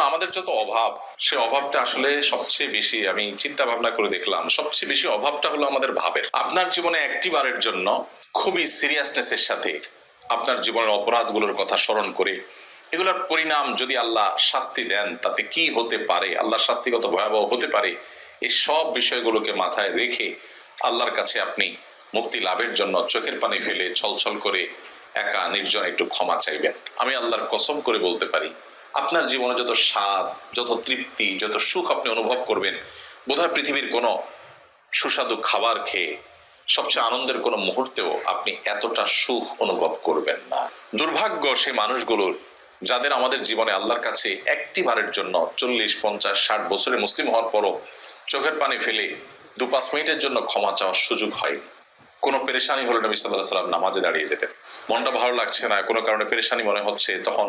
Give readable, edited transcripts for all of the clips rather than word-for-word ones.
আমাদের যত অভাব, সে অভাবটা আসলে সবচেয়ে বেশি, আমি চিন্তা ভাবনা করে দেখলাম, সবচেয়ে বেশি অভাবটা হলো আমাদের ভাবের। আপনার জীবনে একটি বারের জন্য খুবই সিরিয়াসনেসের সাথে আপনার জীবনের অপরাধগুলোর কথা স্মরণ করে এগুলোর পরিণাম যদি আল্লাহ শাস্তি দেন তাতে কি হতে পারে, আল্লাহর শাস্তি কত ভয়াবহ হতে পারে, এই সব বিষয়গুলোকে মাথায় রেখে আল্লাহর কাছে আপনি মুক্তি লাভের জন্য চোখের পানি ফেলে ছলছল করে একা নির্জন একটু ক্ষমা চাইবেন। আমি আল্লাহর কসম করে বলতে পারি, আপনার জীবনে যত স্বাদ, যত তৃপ্তি, যত সুখ আপনি অনুভব করবেন, বোধহয় পৃথিবীর কোনো সুস্বাদু খাবার খেয়ে সবচেয়ে আনন্দের কোনো মুহূর্তেও আপনি এতটা সুখ অনুভব করবেন না। দুর্ভাগ্য সেই মানুষগুলোর যাদের আমাদের জীবনে আল্লাহর কাছে একটি বারের জন্য 40, 50, 60 বছরে মুসলিম হওয়ার পরও চোখের পানি ফেলে 2-5 মিনিটের জন্য ক্ষমা চাওয়ার সুযোগ হয়নি। কোনো পেরেশানি হলে নবী সাল্লাল্লাহু আলাইহি ওয়াসাল্লাম নামাজে দাঁড়িয়ে যেতেন। মনটা ভালো লাগছে না, কোনো কারণে পেরেশানি মনে হচ্ছে, তখন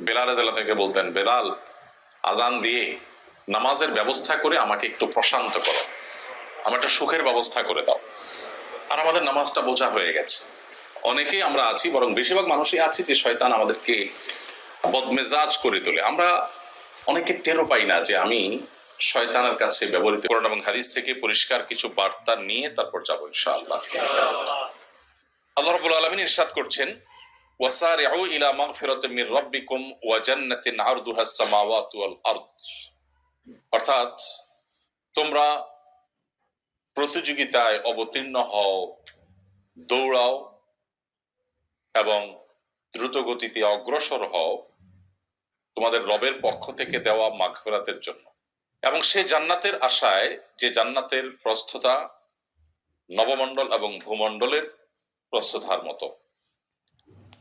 বেলাল রাদিয়াল্লাহু থেকে বলতেন, বেলাল আজান দিয়ে নামাজের ব্যবস্থা করে আমাকে একটু প্রশান্ত করো, আমার একটা সুখের ব্যবস্থা করে দাও। আর আমাদের নামাজটা বোঝা হয়ে গেছে। অনেকেই আমরা আছি, বরং বেশিরভাগ মানুষই আছি যে শয়তান আমাদেরকে বদমেজাজ করে তোলে। আমরা অনেকে টেরও পাই না যে আমি শয়তানের কাছে ব্যবহৃত কোরআন এবং হাদিস থেকে পরিষ্কার কিছু বার্তা নিয়ে তারপর যাবো ইনশাআল্লাহ। আল্লাহ রাব্বুল আলামিন ইরশাদ করছেন, ওয়াসারিউ ইলা মাগফিরাতিন মির রাব্বিকুম ওয়া জান্নাতিন আরদুহাস সামাওয়াতু ওয়াল আরদ। অর্থাৎ তোমরা প্রতিযোগিতায় অবতীর্ণ হও, দৌড়াও এবং দ্রুত গতিতে অগ্রসর হও তোমাদের রবের পক্ষ থেকে দেওয়া মাগফিরাতের জন্য, এবং সে জান্নাতের আশায় যে জান্নাতের প্রস্থতা নবমণ্ডল এবং ভূমণ্ডলের প্রস্থতার মতো।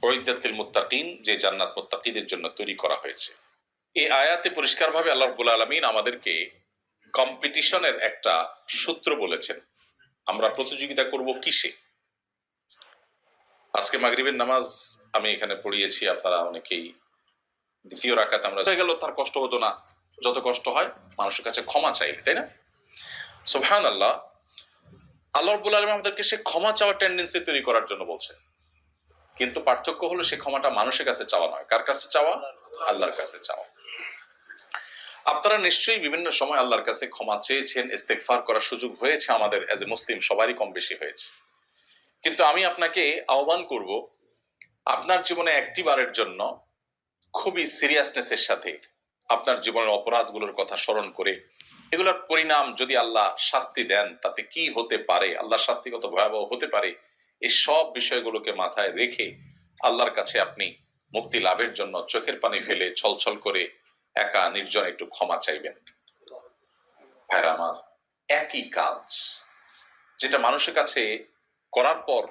উইদ্দাতিল মুত্তাকিন, যে জান্নাত মুত্তাকিদের জন্য তৈরি করা হয়েছে। এই আয়াতে পরিষ্কারভাবে আল্লাহ রাব্বুল আলামিন আমাদেরকে কম্পিটিশনের একটা সূত্র বলেছেন। আমরা প্রতিযোগিতা করব কিসে? আজকে মাগরিবের নামাজ আমি এখানে পড়িয়েছি, আপনারা অনেকেই দ্বিতীয় রাকাত আমরা হয়ে গেল, তার কষ্ট হতো না, যত কষ্ট হয় মানুষের কাছে ক্ষমা চাইলে, তাই না? সুবহানাল্লাহ। আল্লাহ রাব্বুল আলামিন আমাদেরকে সে ক্ষমা চাওয়ার টেন্ডেন্সি তৈরি করার জন্য বলছেন, কিন্তু পার্থক্য হলো সে ক্ষমাটা মানুষের কাছে চাওয়া নয়। কার কাছে চাওয়া? আল্লাহর কাছে চাওয়া। আপনারা নিশ্চয়ই বিভিন্ন সময় আল্লাহর কাছে ক্ষমা চেয়েছেন, ইস্তেগফার করার সুযোগ হয়েছে আমাদের এজ এ মুসলিম, সবারই কম বেশি হয়েছে। কিন্তু আমি আপনাকে আহ্বান করব, আপনার জীবনে একটি বারের জন্য খুবই সিরিয়াসনেসের সাথে আপনার জীবনের অপরাধগুলোর কথা স্মরণ করে এগুলোর পরিণাম যদি আল্লাহ শাস্তি দেন তাতে কি হতে পারে, আল্লাহর শাস্তি কত ভয়াবহ হতে পারে, এই সব বিষয়গুলোকে মাথায় রেখে আল্লাহর কাছে আপনি মুক্তি লাভের জন্য চোখের পানি ফেলে ছলছল করে একা নির্জন একটু ক্ষমা চাইবেন। ভাইরা আমার, একই কাজ যেটা মানুষের কাছে করার পর